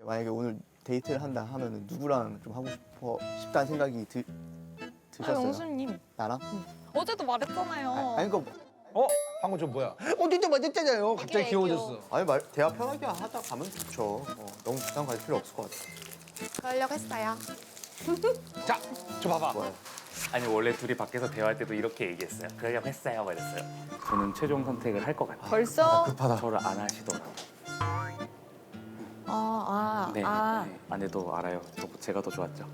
만약에 오늘 데이트를 한다 하면은 누구랑 좀 하고 싶다는 생각이 드셨어요? 영수님. 나랑? 어제도 말했잖아요. 아니 그러니까 방금 저 뭐야? 진짜 맞았잖아요. 갑자기 귀여워졌어. 아니 대화 편하게 하다 가면 좋죠. 너무 부담 가질 필요 없을 것 같아. 그러려고 했어요. 자, 저 봐봐. 좋아요. 아니 원래 둘이 밖에서 대화할 때도 이렇게 얘기했어요. 그러려고 했어요, 말했어요. 저는 최종 선택을 할 것 같아요. 벌써? 저를 안 하시더라고요. 네, 네. 아내도 알아요. 제가 더 좋았죠.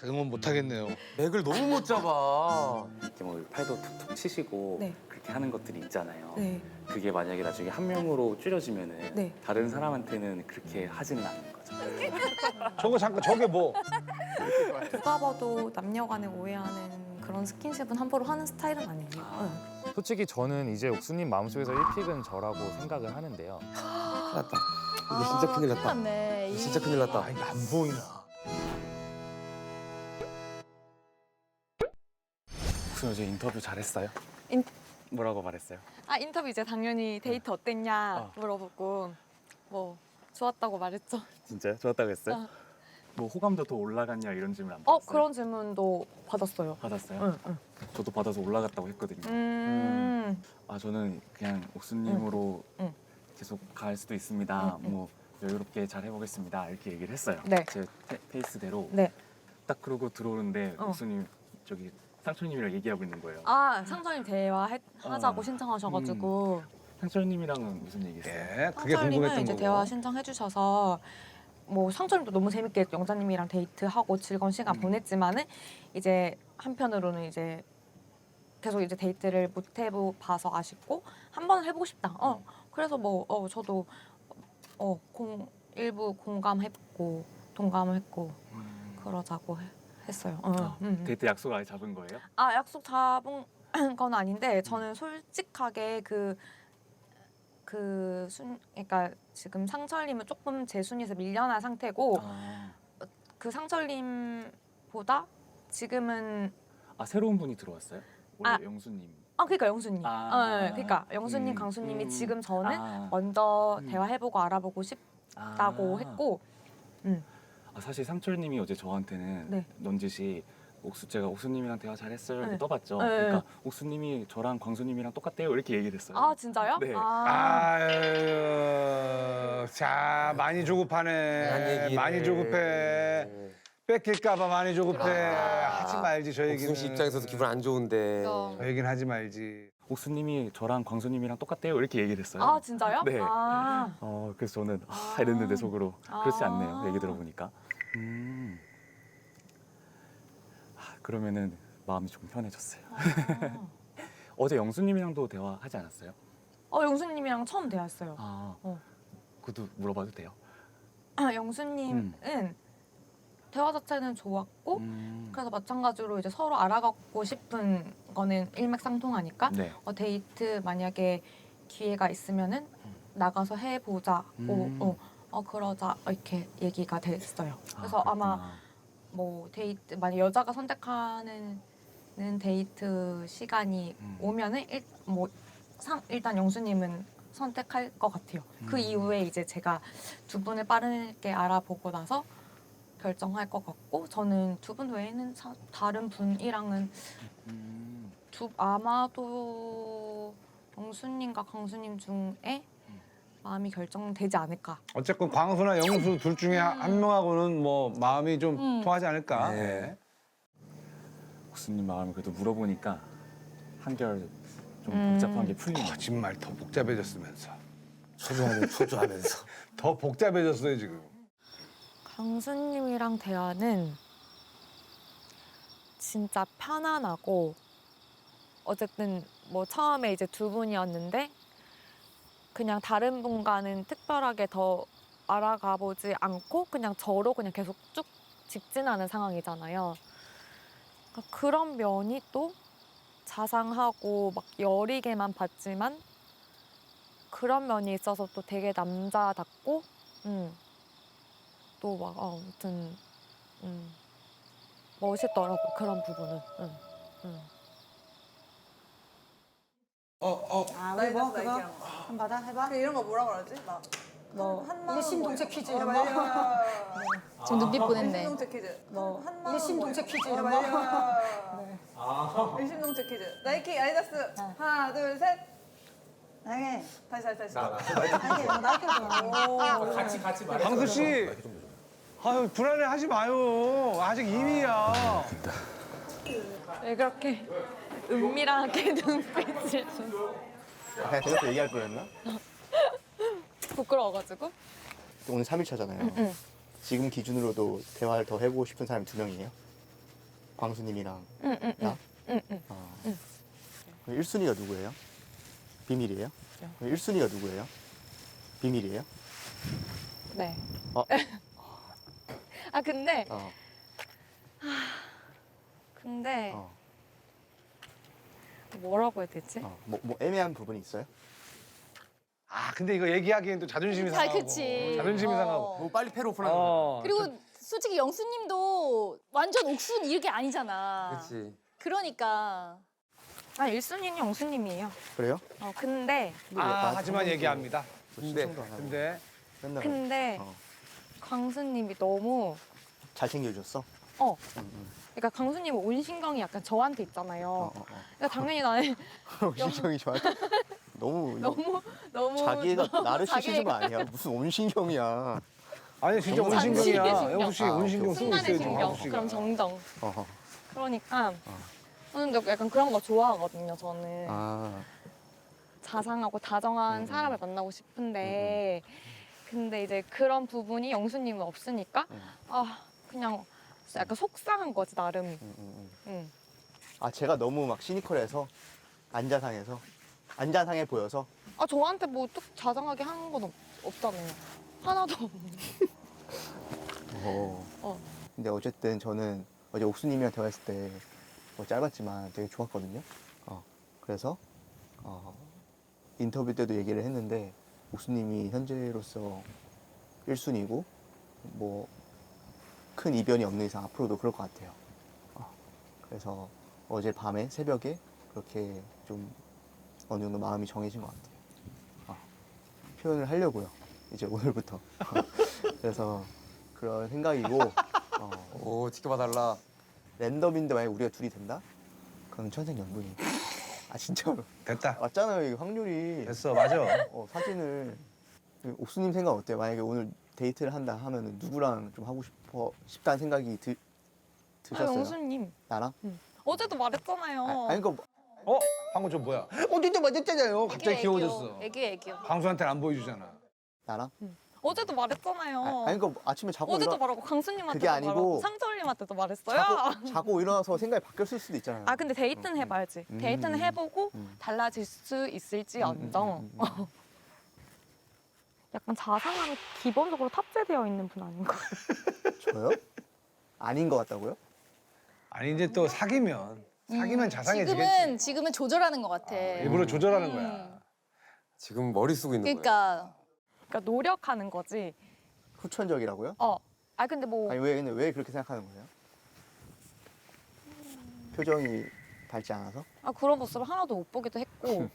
응원 못 하겠네요. 맥을 너무 못 잡아. 이렇게 뭐 팔도 툭툭 치시고 네. 그렇게 하는 것들이 있잖아요. 네. 그게 만약에 나중에 한 명으로 줄여지면은 네. 다른 사람한테는 그렇게 하지는 않는 거죠. 저거 잠깐 저게 뭐? 누가 봐도 남녀간에 오해하는 그런 스킨십은 함부로 하는 스타일은 아니에요. 응. 솔직히 저는 이제 옥수님 마음속에서 1픽은 저라고 생각을 하는데요. 큰일 났다. 이게 진짜 큰일 났다. 났네. 이게 진짜 큰일 났다. 아, 이게 안 보이나? 옥수 어제 인터뷰 잘했어요? 인- 뭐라고 말했어요? 인터뷰 이제 당연히 데이트 어땠냐 물어보고 뭐 좋았다고 말했죠. 진짜요? 좋았다고 했어요? 어. 뭐 호감도 더 올라갔냐 이런 질문 안 받았어요? 그런 질문도 받았어요. 받았어요? 응. 저도 받아서 올라갔다고 했거든요. 저는 그냥 옥수님으로 응. 계속 갈 수도 있습니다. 응. 뭐 여유롭게 잘 해보겠습니다. 이렇게 얘기를 했어요. 네. 제 페이스대로. 네. 딱 그러고 들어오는데 어. 옥수님 저기 상철님이랑 얘기하고 있는 거예요. 상철님 대화하자고 신청하셔가지고 상철님이랑은 무슨 얘기했어요? 네, 그게 상철님은 궁금했던 이제 거고. 대화 신청해주셔서 뭐 상철님도 너무 재밌게 영자님이랑 데이트하고 즐거운 시간 보냈지만은 이제 한편으로는 이제 계속 이제 데이트를 못 해봐서 아쉽고 한 번 해보고 싶다. 그래서 뭐 저도 일부 공감했고 동감했고 그러자고 했어요. 데이트 약속 아예 잡은 거예요? 약속 잡은 건 아닌데 저는 솔직하게 그러니까 지금 상철님은 조금 제 순위에서 밀려난 상태고 그 상철님보다 지금은 새로운 분이 들어왔어요? 원래 영수님. 그러니까 영수님. 그러니까 영수님, 강수님이 지금 저는 먼저 대화해보고 알아보고 싶다고 했고. 사실 상철님이 어제 저한테는 네. 넌지시 제가 옥수님이랑 대화 잘했어요 이렇게 네. 떠봤죠. 네. 그러니까 옥수님이 저랑 광수님이랑 똑같대요 이렇게 얘기를 했어요. 진짜요? 네. 아유, 자 많이 조급하네. 많이 조급해. 뺏길까봐 많이 조급해. 하지 말지 저 얘기는. 옥순 씨 입장에서도 기분 안 좋은데. 저 얘기는 하지 말지. 옥수님이 저랑 광수님이랑 똑같대요 이렇게 얘기를 했어요. 진짜요? 네. 그래서 저는 이랬는데 속으로 그렇지 않네요. 얘기 들어보니까. 그러면은 마음이 좀 편해졌어요. 어제 영수님이랑도 대화하지 않았어요? 영수님이랑 처음 대화했어요. 그것도 물어봐도 돼요? 영수님은 대화 자체는 좋았고 그래서 마찬가지로 이제 서로 알아가고 싶은 거는 일맥상통하니까 네. 데이트 만약에 기회가 있으면은 나가서 해보자고 그러자 이렇게 얘기가 됐어요. 그래서 아마 뭐 데이트 만약 여자가 선택하는 데이트 시간이 오면은 일단 영수님은 선택할 것 같아요. 그 이후에 이제 제가 두 분을 빠르게 알아보고 나서 결정할 것 같고 저는 두 분 외에는 다른 분이랑은 아마도 영수님과 강수님 중에 마음이 결정되지 않을까. 어쨌건 광수나 영수 둘 중에 한 명하고는 뭐 마음이 좀 통하지 않을까. 네. 옥수님 마음을 그래도 물어보니까 한결 좀 복잡한 게 풀리네요. 거짓말 더 복잡해졌으면서. 초조하면서. 더 복잡해졌어요 지금. 강수님이랑 대화는 진짜 편안하고 어쨌든 뭐 처음에 이제 두 분이었는데 그냥 다른 분과는 특별하게 더 알아가 보지 않고 그냥 저로 그냥 계속 쭉 직진하는 상황이잖아요. 그러니까 그런 면이 또 자상하고 막 여리게만 봤지만 그런 면이 있어서 또 되게 남자답고 또 막 아무튼 멋있더라고 그런 부분은. 우리 뭐 그거 한번 받아 해봐. 이런 거 뭐라 그러지? 뭐 일심동체 퀴즈 이런 거. 지금 눈빛 보냈네. 일심동체 퀴즈. 뭐 일심동체 퀴즈 이런 거. 일심동체 퀴즈. 나이키, 아디다스. 하나, 둘, 셋. 나이키. 다시. 같이 말해. 광수 씨. 아유 불안해하지 마요. 아직 2위야. 왜 그렇게 은밀하게 눈빛을 좀 그냥 대놓고 얘기할 거였나? 부끄러워가지고. 오늘 3일차잖아요. 응. 지금 기준으로도 대화를 더 해보고 싶은 사람이 2명이에요. 광수님이랑 나? 응. 그럼 1순위가 누구예요? 비밀이에요? 그럼 1순위가 누구예요? 비밀이에요? 네. 어? 아 근데 어. 근데 어. 뭐라고 해야 되지? 뭐 애매한 부분이 있어요? 아 근데 이거 얘기하기엔 또 자존심이 상하고. 그치. 자존심이 상하고. 뭐 빨리 패로 오픈하는 거야. 어. 그리고 솔직히 영수님도 완전 옥순 이렇게 아니잖아. 그렇지. 그러니까 아 1순위는 영수님이에요. 그래요? 근데 하지만 얘기합니다. 근데 신청도 안 하고 근데 맨날 어. 광수님이 너무 잘 챙겨줬어? 그러니까 광수님은 온신경이 약간 저한테 있잖아요. 그러니까 당연히 나는 온신경이 좋아해? 너무 너무 자기가 나를 자기가- 시키는 거 아니야? 무슨 온신경이야? 아니 진짜 정말 온신경이야. 잔실의 영수 씨 신경. 온신경 쓰고 순간의 있어야지. 신경. 영수 씨가. 그럼 정정. 어허. 그러니까 저는 약간 그런 거 좋아하거든요. 저는 아, 자상하고 다정한 사람을 만나고 싶은데 근데 이제 그런 부분이 영수님은 없으니까 그냥 약간 속상한 거지 나름. 응. 아 제가 너무 막 시니컬해서 안자상해 보여서 저한테 뭐 또 자상하게 하는 건 없잖아요. 하나도 없는데. 근데 어쨌든 저는 어제 옥수님이랑 대화했을 때 짧았지만 되게 좋았거든요. 그래서 인터뷰 때도 얘기를 했는데 옥수님이 현재로서 1순위고 뭐 큰 이변이 없는 이상 앞으로도 그럴 것 같아요. 그래서 어제 밤에 새벽에 그렇게 좀 어느 정도 마음이 정해진 것 같아요. 표현을 하려고요. 이제 오늘부터. 그래서 그런 생각이고 오 지켜봐달라. 랜덤인데 만약에 우리가 둘이 된다? 그럼 천생연분이. 아 진짜로. 됐다. 맞잖아요. 이 확률이. 됐어 맞아. 사진을. 옥수님 생각 어때요? 만약에 오늘 데이트를 한다 하면은 누구랑 좀 하고 싶다는 생각이 드셨어요? 영수님. 나랑? 어제도 말했잖아요. 아니 그거 방금 저 뭐야? 진짜 맞았잖아요. 갑자기 귀여워졌어. 애교. 광수한테는 안 보여주잖아. 나랑? 어제도 말했잖아요. 아니 그거 아침에 자고 어제도 말하고 강수님한테도 그게 아니고 말하고 상철님한테도 말했어요. 자고 일어나서 생각이 바뀌었을 수도 있잖아요. 근데 데이트는 해봐야지. 데이트는 해보고 달라질 수 있을지언정. 약간 자상함이 기본적으로 탑재되어 있는 분 아닌가? 저요? 아닌 것 같다고요? 아니 이제 또 사귀면 자상해지겠지. 지금은 조절하는 것 같아. 일부러 조절하는 거야. 지금 머리 쓰고 있는 거야. 그러니까 노력하는 거지. 후천적이라고요? 근데 뭐 아니 근데 왜 그렇게 생각하는 거예요? 표정이 밝지 않아서? 그런 모습을 하나도 못 보기도 했고.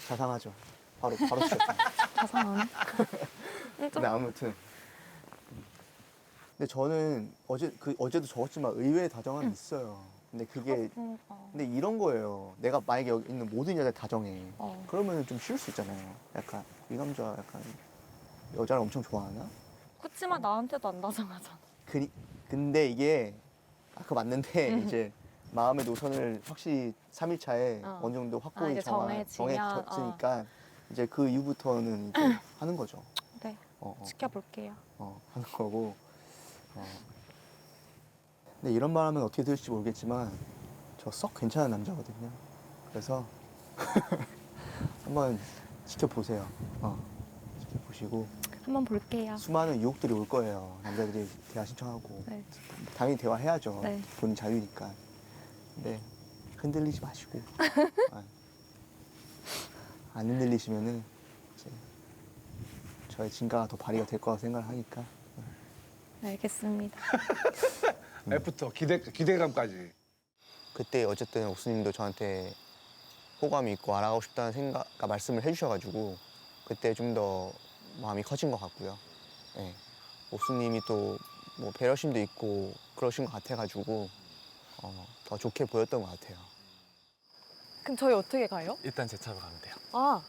자상하죠. 바로 시작해요. 자상하네. 근데 아무튼. 근데 저는 어제도 적었지만 의외의 다정함이 있어요. 근데 그게 근데 이런 거예요. 내가 만약에 여기 있는 모든 여자 다정해. 그러면 좀 쉬울 수 있잖아요. 약간 이 남자 약간 여자를 엄청 좋아하나? 그치만 나한테도 안 다정하잖아. 근데 이게 그거 맞는데 이제 마음의 노선을 확실히 3일 차에 어느 정도 확고히 이제 정해졌으니까 이제 그 이후부터는 이제 하는 거죠. 네. 지켜볼게요. 하는 거고. 근데 이런 말 하면 어떻게 들을지 모르겠지만 저 썩 괜찮은 남자거든요. 그래서 한번 지켜보세요. 지켜보시고 한번 볼게요. 수많은 유혹들이 올 거예요. 남자들이 대화 신청하고 네. 당연히 대화해야죠. 네. 본인 자유니까. 근데 흔들리지 마시고 안 흔들리시면은 이제 저의 진가가 더 발휘가 될 거라고 생각을 하니까 알겠습니다. 애프터 기대감까지. 그때 어쨌든 옥수님도 저한테 호감이 있고 알아가고 싶다는 생각, 말씀을 해주셔가지고 그때 좀 더 마음이 커진 것 같고요. 네. 옥수님이 또 뭐 배려심도 있고 그러신 것 같아가지고 더 좋게 보였던 것 같아요. 그럼 저희 어떻게 가요? 일단 제 차로 가면 돼요. 아,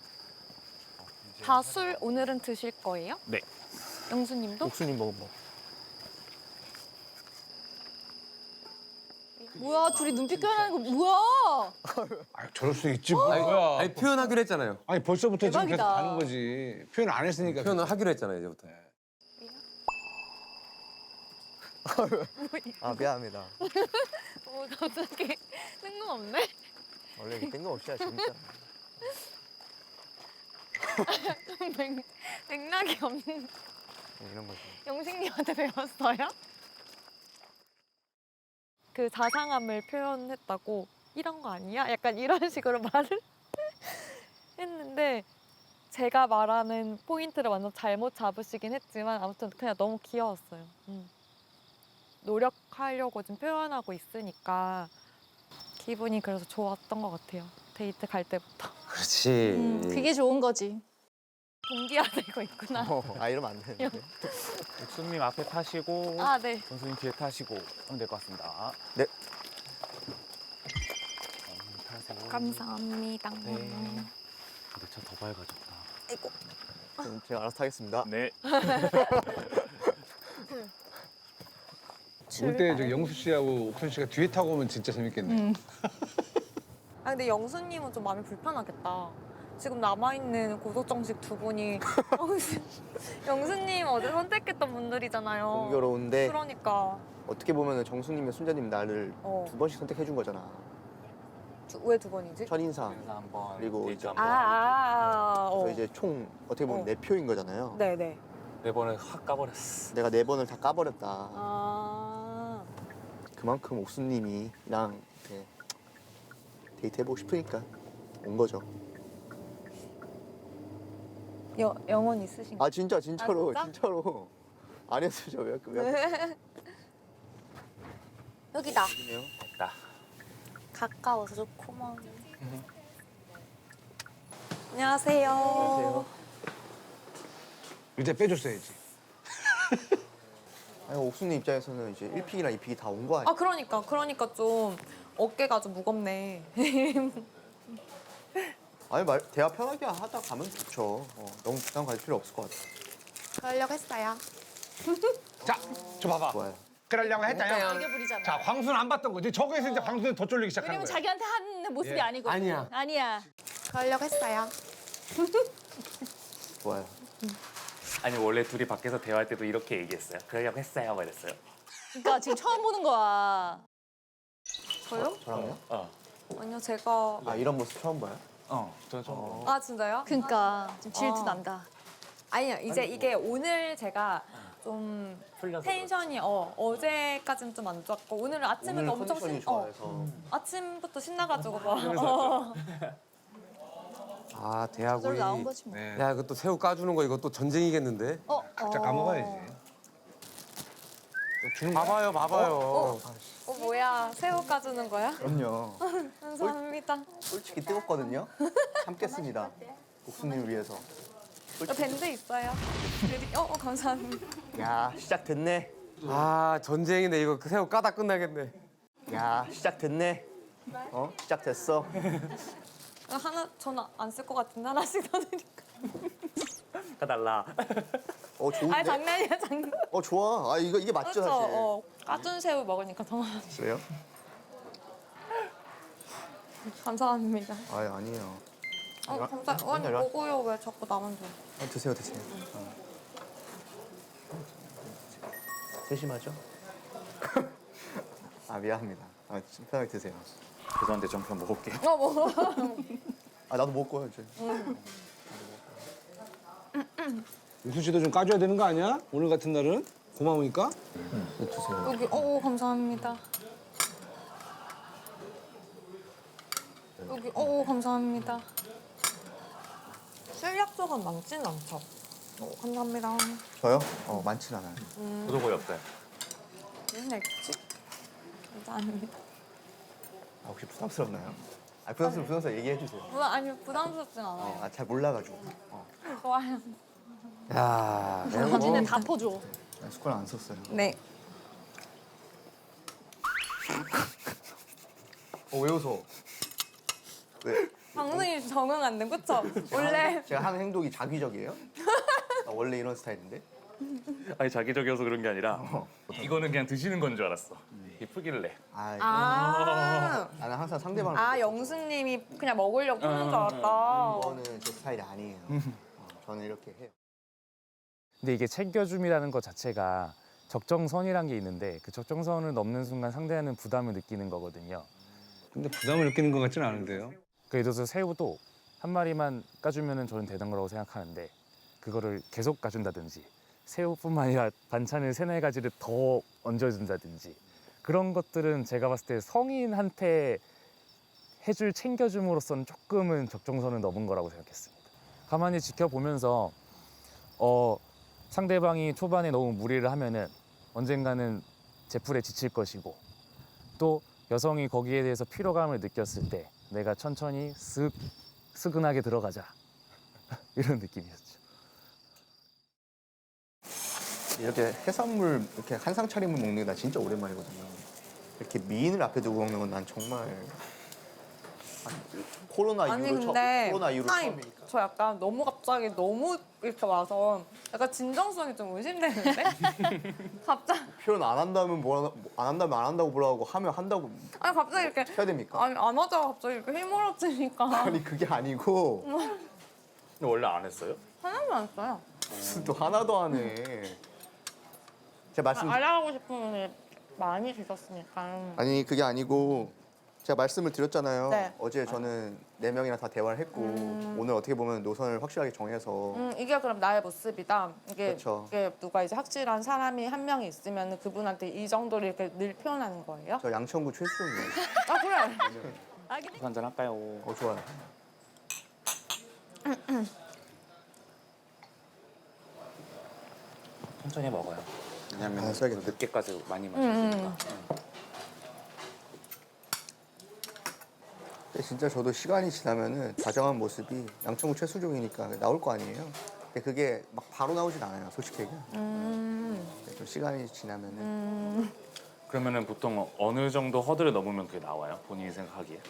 다 술 오늘은 드실 거예요? 네. 영수님도? 옥수님 뭐 뭐야 둘이 눈빛 교환하는 거 뭐야? 아, 저럴 수 있지 뭐야. 아니 표현하기로 했잖아요. 아니 벌써부터 지금 계속 대박이다. 가는 거지. 표현 안 했으니까. 표현을 하기로 했잖아요 이제부터. 아 미안합니다. 갑자기 뜬금없네. 원래 이게 뜬금없이 해야 재밌잖아. 맥락이 없는. 이런 거지. 영식님한테 배웠어요? 그 자상함을 표현했다고 이런 거 아니야? 약간 이런 식으로 말을 했는데 제가 말하는 포인트를 완전 잘못 잡으시긴 했지만 아무튼 그냥 너무 귀여웠어요. 노력하려고 좀 표현하고 있으니까 기분이 그래서 좋았던 것 같아요. 데이트 갈 때부터. 그렇지. 그게 좋은 거지. 동기화되고 있구나. 아 이러면 안 되는데. 옥수님 앞에 타시고 아, 네. 영수님 뒤에 타시고 하면 될 것 같습니다. 네. 타세요. 감사합니다. 네. 내 차 더 밝아졌다. 그럼 제가 알아서 타겠습니다. 네. 올 때 저 영수 씨하고 옥순 씨가 뒤에 타고 오면 진짜 재밌겠네. 아 근데 영수님은 좀 마음이 불편하겠다. 지금 남아있는 고소정식 두 분이 영수님 어제 선택했던 분들이잖아요. 공교로운데 그러니까 어떻게 보면 정수님의 순자님 나를 두 번씩 선택해 준 거잖아. 왜 두 번이지? 첫인상 한번 그리고 데이트 이제 한번. 그래서 이제 총 어떻게 보면 네 표인 거잖아요. 네네. 네 번을 확 까버렸어. 내가 네 번을 다 까버렸다. 아 그만큼 옥수님이랑 이렇게 데이트 해보고 싶으니까 온 거죠. 영혼 있으신가요? 아 진짜로 아, 진짜? 진짜로 안 했어요. 왜 여기다. 여기네요. 됐다. 가까워서 좋구만. 안녕하세요. 안녕하세요. 이제 빼줬어야지. 아니, 옥수님 입장에서는 이제 1픽이랑 2픽이 다 온 거 아니야? 아 그러니까 좀 어깨가 좀 무겁네. 아니 대화 편하게 하다 가면 좋죠. 너무 부담 가질 필요 없을 것 같아. 그러려고 했어요. 자, 저 봐봐. 좋아요. 그러려고 했다요. 이게 부리잖아. 자, 광수는 안 봤던 거지. 저거에서 이제 광수는 더 쫄리기 시작하는 왜냐면 거야. 자기한테 하는 모습이 예. 아니거든. 아니야. 아니야. 그러려고 했어요. 좋아요. 아니 원래 둘이 밖에서 대화할 때도 이렇게 얘기했어요. 그러려고 했어요. 그랬어요. 그러니까 지금 처음 보는 거야. 저요? 저랑요? 아니요 제가. 아 이런 모습 처음 봐요? 저는 좀. 아 진짜요? 그러니까 좀 질투 난다. 아니요 이제 이게 오늘 제가 좀 풀려서 텐션이 어제까지는 좀 안 좋았고 오늘은 아침에 오늘 엄청 컨디션이 좋아해서. 아침부터 신나가지고 막. 아 저절로 대하고이. 나온 거지 뭐. 네. 야 이거 또 새우 까주는 거 이거 또 전쟁이겠는데? 각자 까먹어야지. 주는 거야? 봐봐요 봐봐요. 뭐야 새우 까주는 거야? 그럼요. 감사합니다. 솔직히 뜨겁거든요. 참겠습니다. 옥수님을 위해서. 저 밴드 있어요. 감사합니다. 야 시작됐네. 아 전쟁이네 이거 그 새우 까다 끝나겠네. 야 시작됐네. 시작됐어. 하나 저는 안 쓸 것 같은데 하나씩 더 드릴까? 까달라. 좋은데? 아니 장난이야 장난. 좋아. 아 이게 맞죠 사실. 까준 새우 먹으니까 더 그래요? 감사합니다. 아니에요. 아니 일로 와. 먹어요 왜 자꾸 나만 줘? 드세요. 세심하죠? 미안합니다. 편하게 드세요. 죄송한데 좀 그냥 먹을게요. 먹어. 나도 먹을 거야 이제. 옥순 씨도 좀 까줘야 되는 거 아니야? 오늘 같은 날은? 고마우니까? 드세요. 여기 감사합니다. 여기 감사합니다. 술 약속은 많지는 않죠? 감사합니다. 저요? 많진 않아요. 저도 거의 없어요. 무슨 액지? 감사합니다. 혹시 부담스럽나요? 부담스러워 얘기해 주세요. 아니 부담스럽진 않아요. 잘 몰라가지고. 좋아요. 야, 사진을 다 퍼줘. 숟가락 안 썼어요. 네. 왜 웃어? 왜? 방송이 적응 안 돼, 그쵸? 원래 제가 하는 행동이 자기적이에요? 나 원래 이런 스타일인데? 아니 자기적이어서 그런 게 아니라 이거는 그냥 드시는 건 줄 알았어. 예쁘길래. 나는 항상 상대방을 영수님이 그냥 먹으려고 하는 줄 알았다. 이거는 제 스타일이 아니에요. 저는 이렇게 해요. 근데 이게 챙겨줌이라는 것 자체가 적정선이란 게 있는데 그 적정선을 넘는 순간 상대하는 부담을 느끼는 거거든요. 근데 부담을 느끼는 것 같지는 않은데요. 예를 들어서 새우도 한 마리만 까주면 저는 되는 거라고 생각하는데 그거를 계속 까준다든지 새우뿐만 아니라 반찬을 3-4가지를 더 얹어준다든지 그런 것들은 제가 봤을 때 성인한테 해줄 챙겨줌으로서는 조금은 적정선을 넘은 거라고 생각했습니다. 가만히 지켜보면서 상대방이 초반에 너무 무리를 하면은 언젠가는 제풀에 지칠 것이고 또 여성이 거기에 대해서 피로감을 느꼈을 때 내가 천천히 스근하게 들어가자 이런 느낌이었죠. 이렇게 해산물 이렇게 한상 차림을 먹는 게 나 진짜 오랜만이거든요. 이렇게 미인을 앞에 두고 먹는 건 난 정말 코로나 이후로 처음이니까. 저 약간 너무 갑자기 너무 이렇게 와서 약간 진정성이 좀 의심되는데? 갑자기 표현 안 한다면 안 한다고 뭐라고 하면 한다고 아니 갑자기 이렇게 해야 됩니까? 아니 안 하다가 갑자기 이렇게 휘몰아치니까 아니 그게 아니고 근데 원래 안 했어요? 하나도 안 써요. 무슨 또 하나도 안 해. 제가 알아가고 싶으면 많이 드셨으니까. 아니 그게 아니고 제가 말씀을 드렸잖아요. 네. 어제 저는 4명이랑 다 대화를 했고 오늘 어떻게 보면 노선을 확실하게 정해서 이게 그럼 나의 모습이다. 그렇죠. 이게 누가 이제 확실한 사람이 한 명이 있으면 그분한테 이 정도를 이렇게 늘 표현하는 거예요? 저 양천구 최수종이에요. 아 그래. 한잔 할까요? 좋아요. 천천히 먹어요. 왜냐면 써야겠다. 늦게까지 많이 마셨으니까. 근데 진짜 저도 시간이 지나면은 다정한 모습이 양천구 최수종이니까 나올 거 아니에요. 근데 그게 막 바로 나오진 않아요, 솔직히 얘기하면. 좀 시간이 지나면은. 그러면은 보통 어느 정도 허들을 넘으면 그게 나와요? 본인이 생각하기에?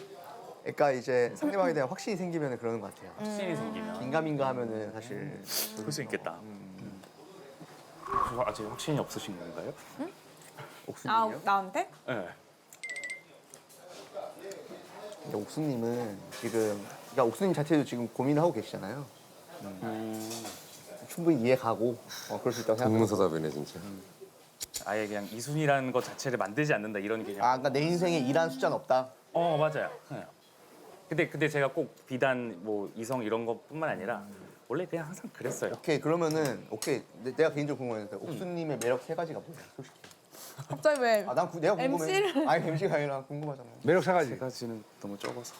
그러니까 이제 상대방에 대한 확신이 생기면 그러는 것 같아요. 확신이 생기면 민감인가 하면은 사실 그럴 수 있겠다. 그거 아직 확신이 없으신 건가요? 옥수님이요? 나한테? 네. 근데 옥수님은 지금 그러니까 옥수님 자체도 지금 고민을 하고 계시잖아요. 충분히 이해 가고 그럴 수 있다고 생각해요. 전문서답이네 진짜. 아예 그냥 이순이라는 것 자체를 만들지 않는다 이런 개념. 그러니까 내 인생에 일한 숫자는 없다. 맞아요. 네. 근데 제가 꼭 비단 뭐 이성 이런 것뿐만 아니라 원래 그냥 항상 그랬어요. 오케이 그러면은 오케이 내가 개인적으로 궁금했는데 옥수님의 매력 3가지가 뭐야, 솔직히? 갑자기 왜? 내가 궁금해. MC를? 아니 MC가 아니라 궁금하잖아. 매력 3가지. 세 가지는 너무 적어서.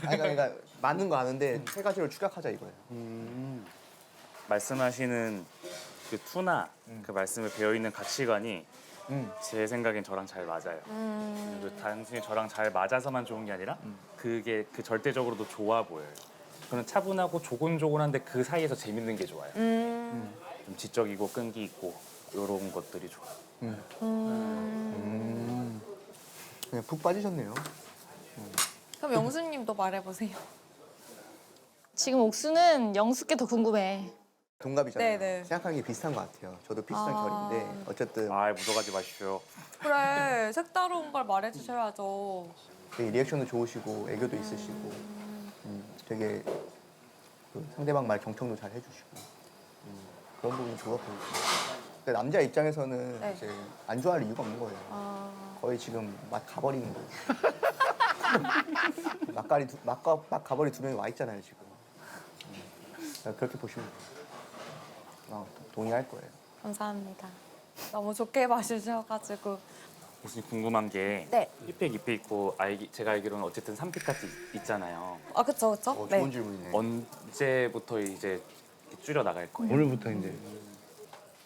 그러니까 맞는 거 아는데 3가지를 추격하자 이거예요. 말씀하시는 그 투나 그 말씀에 배어 있는 가치관이 제 생각엔 저랑 잘 맞아요. 그리고 단순히 저랑 잘 맞아서만 좋은 게 아니라 그게 그 절대적으로도 좋아 보여요. 저는 차분하고 조곤조곤한데 그 사이에서 재밌는 게 좋아요. 좀 지적이고 끈기 있고 이런 것들이 좋아요. 그냥 푹 빠지셨네요. 그럼 영수님도 말해보세요. 지금 옥수는 영수께 더 궁금해. 동갑이잖아요. 네네. 생각하는 게 비슷한 것 같아요. 저도 비슷한 결인데 어쨌든 아, 묻어가지 마십시오. 그래, 색다른 걸 말해주셔야죠. 되게 리액션도 좋으시고 애교도 있으시고 되게 그 상대방 말 경청도 잘 해주시고 그런 부분이 좋아 보이고 근데 남자 입장에서는 네. 이제 안 좋아할 이유가 없는 거예요. 거의 지금 맛 가버리는 거예요. 맛 가버리 2명이 와 있잖아요 지금. 그렇게 보시면 돼요. 동의할 거예요. 감사합니다. 너무 좋게 봐주셔가지고. 혹시 궁금한 게 네. 1팩, 2팩 있고 제가 알기로는 어쨌든 3팩까지 있잖아요. 아, 그쵸. 좋은 질문이네. 언제부터 이제 이렇게 줄여 나갈 거예요. 오늘부터 이제.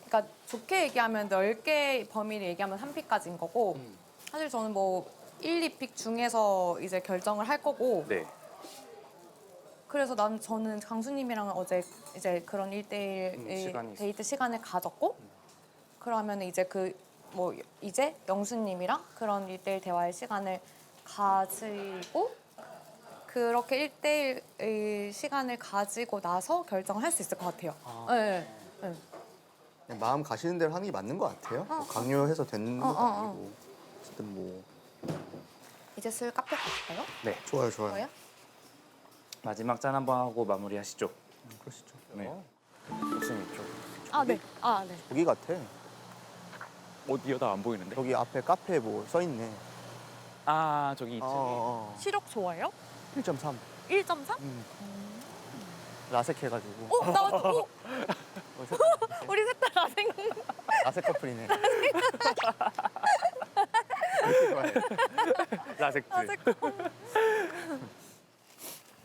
그러니까 좋게 얘기하면 10개 범위를 얘기하면 3픽까지인 거고 사실 저는 뭐 1, 2픽 중에서 이제 결정을 할 거고 네. 그래서 저는 강수님이랑 어제 이제 그런 1대1 시간이 데이트 시간을 가졌고 그러면 이제 뭐 이제 영수님이랑 그런 1대1 대화의 시간을 가지고 그렇게 1대1의 시간을 가지고 나서 결정을 할 수 있을 것 같아요. 네, 네. 그냥 마음 가시는 대로 하는 게 맞는 것 같아요. 뭐 강요해서 되는 것도 아니고 어쨌든 뭐 이제 슬 카페 갈까요? 네. 좋아요, 좋아요. 좋아요? 마지막 짠 한번 하고 마무리하시죠. 그러시죠. 네. 옥수님 쪽. 아, 네. 아, 네. 거기 같아. 어디요? 나 안 보이는데. 여기 앞에 카페 뭐 써 있네. 아 저기 있지. 시력 좋아요? 1.3. 1.3? 라섹 해가지고. 나도 우리 셋 다 라생. 라섹 커플이네. 라섹트.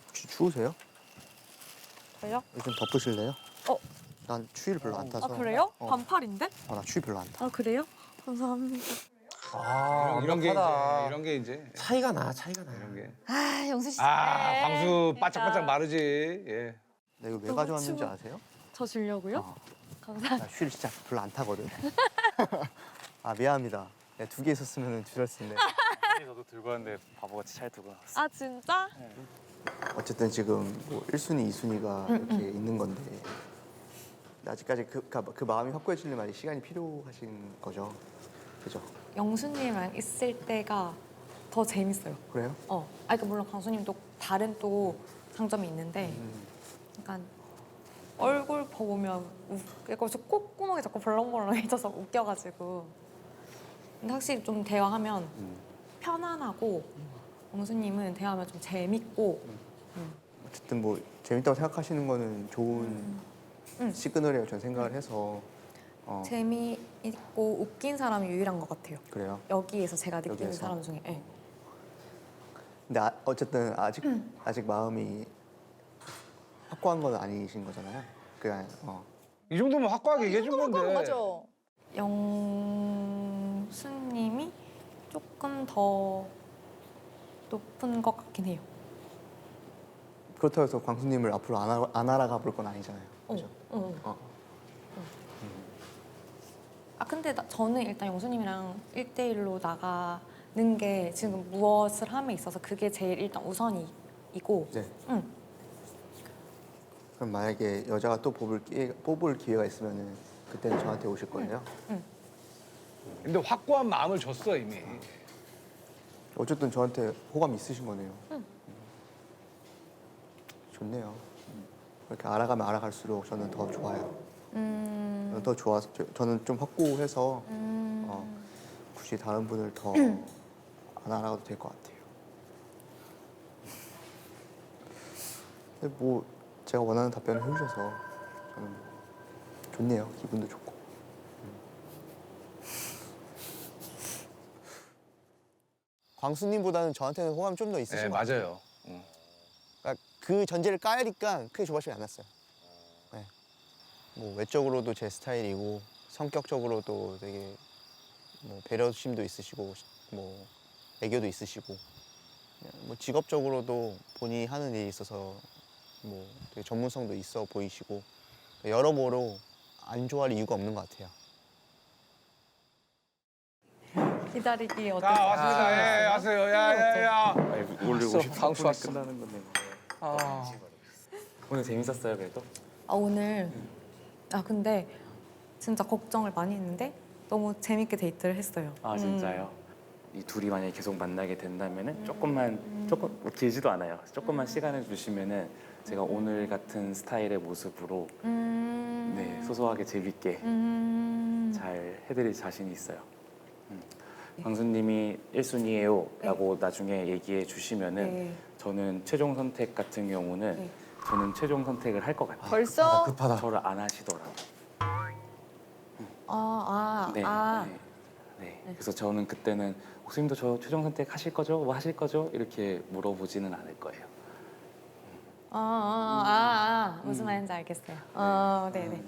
혹시 추우세요? 왜요? 요즘 덮으실래요? 어. 난 추위를 별로 안 타서. 아, 그래요? 어. 반팔인데? 나 추위 별로 안 타. 아, 그래요? 감사합니다. 아, 이런 게 이제 완벽하다. 이런 게 이제 차이가 나, 차이가 나. 이런 게. 아 영수 씨. 아 방수 네, 바짝바짝 그러니까. 마르지. 예. 내가 이거 왜 너무 가져왔는지 추워. 아세요? 저 주려고요? 어. 감사합니다. 나 추위를 진짜 별로 안 타거든. 아 미안합니다. 2개 있었으면 줄였을 텐데. 저도 들고 왔는데 바보같이 잘 들고 나왔어. 아, 진짜? 어쨌든 지금 뭐 1순위, 2순위가 이렇게 있는 건데 아직까지 그 마음이 확고해지려면 시간이 필요하신 거죠. 그죠? 영수님이랑 있을 때가 더 재밌어요. 그래요? 그러니까 물론 강수님도 다른 또 장점이 있는데 약간 얼굴 보면 이거 저 콧구멍이 자꾸 벌렁벌렁해져서 웃겨가지고 근데 확실히 좀 대화하면 편안하고 영수님은 대화하면 좀 재밌고 어쨌든 뭐 재밌다고 생각하시는 거는 좋은 시그널이라고 저는 생각을 해서 재미있고 웃긴 사람이 유일한 것 같아요. 그래요. 여기에서 제가 느끼는 여기에서? 사람 중에. 네. 근데 어쨌든 아직 마음이 확고한 건 아니신 거잖아요. 그냥 이 정도면 확고하게 얘기해 준 건데. 맞아. 영수님이 조금 더 높은 것 같긴 해요. 그렇다고 해서 광수님을 앞으로 안 알아가 볼 건 아니잖아요. 그죠? 아 근데 저는 일단 영수님이랑 1대1로 나가는 게 지금 무엇을 함에 있어서 그게 제일 일단 우선이고 이제 응. 그럼 만약에 여자가 또 뽑을 기회가 있으면은 그때는 저한테 오실 거예요? 근데 확고한 마음을 줬어 이미. 어쨌든 저한테 호감 있으신 거네요. 응. 좋네요. 이렇게 알아가면 알아갈수록 저는 더 좋아요. 저는 더 좋아서 저는 좀 확고해서 굳이 다른 분을 더 안 알아가도 될 것 같아요. 근데 뭐 제가 원하는 답변을 해주셔서 저는 좋네요. 기분도 좋고. 광수님보다는 저한테는 호감이 좀 더 있으신 네 것 같아요. 맞아요. 그러니까 그 전제를 까야니까 크게 조바심이 안 났어요. 네. 뭐 외적으로도 제 스타일이고 성격적으로도 되게 뭐 배려심도 있으시고 뭐 애교도 있으시고 뭐 직업적으로도 본인이 하는 일에 있어서 뭐 되게 전문성도 있어 보이시고 여러모로 안 좋아할 이유가 없는 것 같아요. 기다리기 자 어떠세요? 왔습니다. 예, 왔어요. 야야야. 원래 50분 방수 끝나는 건데. 오늘 재밌었어요 그래도? 오늘 근데 진짜 걱정을 많이 했는데 너무 재밌게 데이트를 했어요. 아 진짜요? 이 둘이 만약에 계속 만나게 된다면은 조금 뭐 길지도 않아요. 조금만 시간을 주시면은 제가 오늘 같은 스타일의 모습으로 네 소소하게 재밌게 잘 해드릴 자신이 있어요. 광수님이 1순위예요라고 나중에 얘기해 주시면은 네. 저는 최종 선택 같은 경우는 네. 저는 최종 선택을 할 것 같아요. 벌써? 급하다. 저를 안 하시더라고요. 네. 네. 그래서 저는 그때는 옥수님도 저 최종 선택 하실 거죠? 뭐 하실 거죠? 이렇게 물어보지는 않을 거예요. 무슨 말인지 알겠어요. 네네.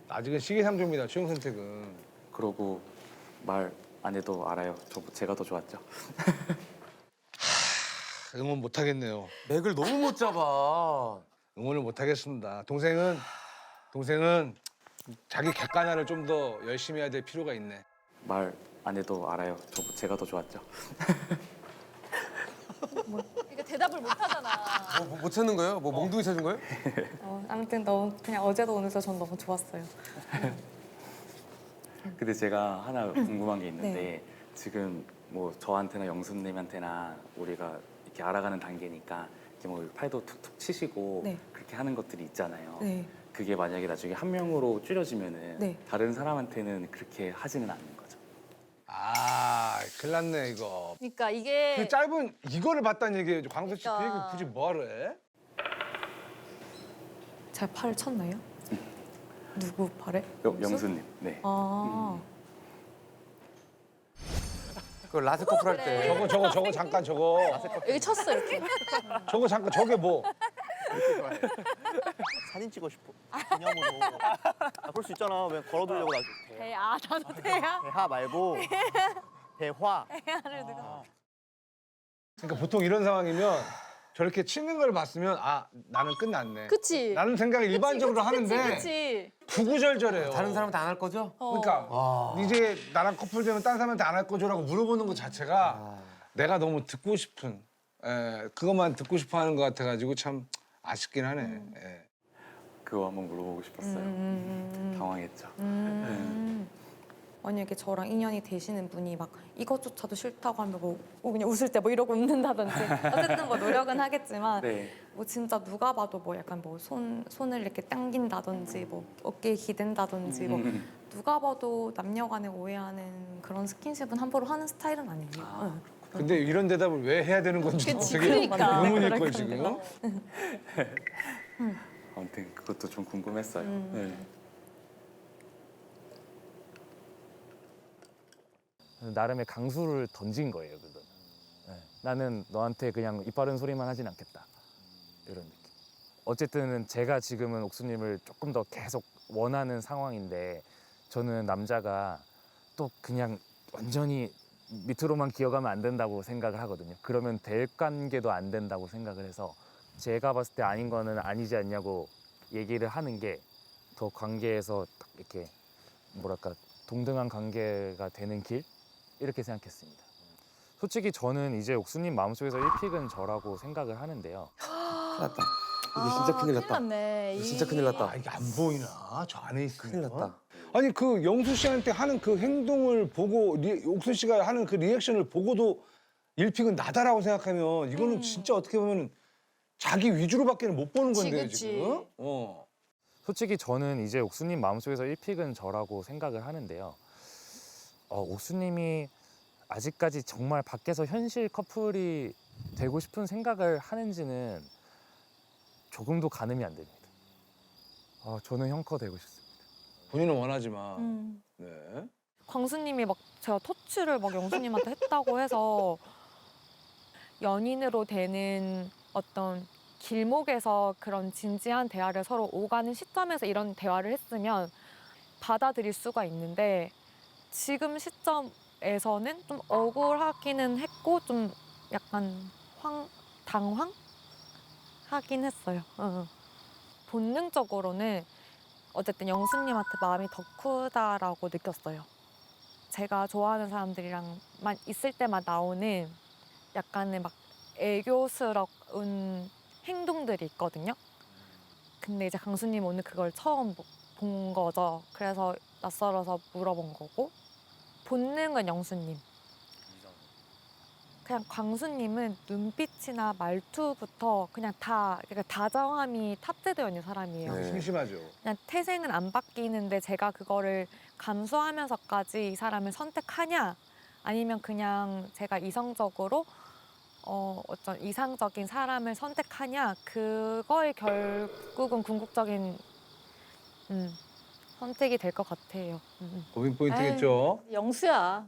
아직은 시기상조입니다. 최종 선택은. 그러고 말 안 해도 알아요. 제가 더 좋았죠. 응원 못 하겠네요. 맥을 너무 못 잡아. 응원을 못 하겠습니다. 동생은 자기 객관화를 좀 더 열심히 해야 될 필요가 있네. 말 안 해도 알아요. 제가 더 좋았죠. 그러니까 대답을 못 하잖아. 못 찾는 거예요? 뭐 몽둥이 찾은 거예요? 아무튼 너무 그냥 어제도 오늘도 전 너무 좋았어요. 근데 제가 하나 궁금한 게 있는데 네. 지금 뭐 저한테나 영수님한테나 우리가 이렇게 알아가는 단계니까 이렇게 뭐 팔도 툭툭 치시고 네. 그렇게 하는 것들이 있잖아요. 네. 그게 만약에 나중에 한 명으로 줄여지면은 네. 다른 사람한테는 그렇게 하지는 않는 거죠. 아, 큰일 났네 이거. 그러니까 이게 그 짧은 이거를 봤다는 얘기예요. 광수 씨 그 그러니까. 얘기 굳이 뭐하러 해? 제가 팔을 쳤나요? 누구 팔에? 영수님. 네. 그 라스 커플 할 때. 저거 잠깐 저거. 여기 쳤어 이렇게. 저거 잠깐 저게 뭐? 이렇게 좋아해. 사진 찍고 싶어. 기념으로. 볼 수 있잖아. 왜 걸어두려고 나중에. 나도 돼요? 대하 말고 대화. 그러니까 보통 이런 상황이면 저렇게 치는 걸 봤으면 아 나는 끝났네. 그치. 라는 생각을 일반적으로 하는데 그치. 구구절절해요. 다른 사람한테 안 할 거죠? 그러니까 이제 나랑 커플 되면 딴 사람한테 안 할 거죠라고 물어보는 것 자체가 내가 너무 듣고 싶은 그것만 듣고 싶어 하는 것 같아가지고 참 아쉽긴 하네. 예. 그거 한번 물어보고 싶었어요. 당황했죠. 만약에 저랑 인연이 되시는 분이 막 이것조차도 싫다고 하면 뭐 그냥 웃을 때 뭐 이러고 웃는다든지 어쨌든 뭐 노력은 하겠지만 네. 뭐 진짜 누가 봐도 뭐 약간 뭐 손을 이렇게 당긴다든지 뭐 어깨에 기댄다든지 뭐 누가 봐도 남녀간에 오해하는 그런 스킨십은 함부로 하는 스타일은 아니에요. 응. 근데 이런 대답을 왜 해야 되는 건지 그치, 되게 그러니까. 의문일 거예요 지금. 아무튼 그것도 좀 궁금했어요. 네. 나름의 강수를 던진 거예요, 그거는. 네. 나는 너한테 그냥 입 바른 소리만 하진 않겠다. 이런 느낌. 어쨌든 제가 지금은 옥수님을 조금 더 계속 원하는 상황인데 저는 남자가 또 그냥 완전히 밑으로만 기어가면 안 된다고 생각을 하거든요. 그러면 될 관계도 안 된다고 생각을 해서 제가 봤을 때 아닌 거는 아니지 않냐고 얘기를 하는 게 더 관계에서 딱 이렇게 뭐랄까 동등한 관계가 되는 길? 이렇게 생각했습니다. 솔직히 저는 이제 옥수님 마음속에서 1픽은 저라고 생각을 하는데요. 큰일 났다. 이게 진짜 큰일 났다. 났네. 이게 진짜 큰일 났다. 아 이게 안 보이나? 저 안에 있으면. 큰일 났다. 아니 그 영수 씨한테 하는 그 행동을 보고 옥수 씨가 하는 그 리액션을 보고도 1픽은 나다라고 생각하면 이거는 진짜 어떻게 보면 자기 위주로밖에는 못 보는 그치, 건데요 그치. 지금. 솔직히 저는 이제 옥수님 마음속에서 1픽은 저라고 생각을 하는데요. 옥수님이 아직까지 정말 밖에서 현실 커플이 되고 싶은 생각을 하는지는 조금도 가늠이 안 됩니다. 저는 형커 되고 싶습니다. 본인은 원하지만. 네. 광수님이 막 제가 터치를 막 영수님한테 했다고 해서 연인으로 되는 어떤 길목에서 그런 진지한 대화를 서로 오가는 시점에서 이런 대화를 했으면 받아들일 수가 있는데 지금 시점에서는 좀 억울하기는 했고 좀 약간 당황하긴 했어요. 본능적으로는 어쨌든 영수님한테 마음이 더 크다라고 느꼈어요. 제가 좋아하는 사람들이랑만 있을 때만 나오는 약간의 막 애교스러운 행동들이 있거든요. 근데 이제 강수님 오늘 그걸 처음 본 거죠. 그래서 낯설어서 물어본 거고 본능은 영수님. 그냥 광수님은 눈빛이나 말투부터 그냥 다 그러니까 다정함이 탑재되어 있는 사람이에요. 네. 심심하죠. 그냥 태생은 안 바뀌는데 제가 그거를 감수하면서까지 이 사람을 선택하냐 아니면 그냥 제가 이성적으로 어떤 이상적인 사람을 선택하냐 그거에 결국은 궁극적인 선택이 될 것 같아요. 고민 포인트겠죠. 영수야.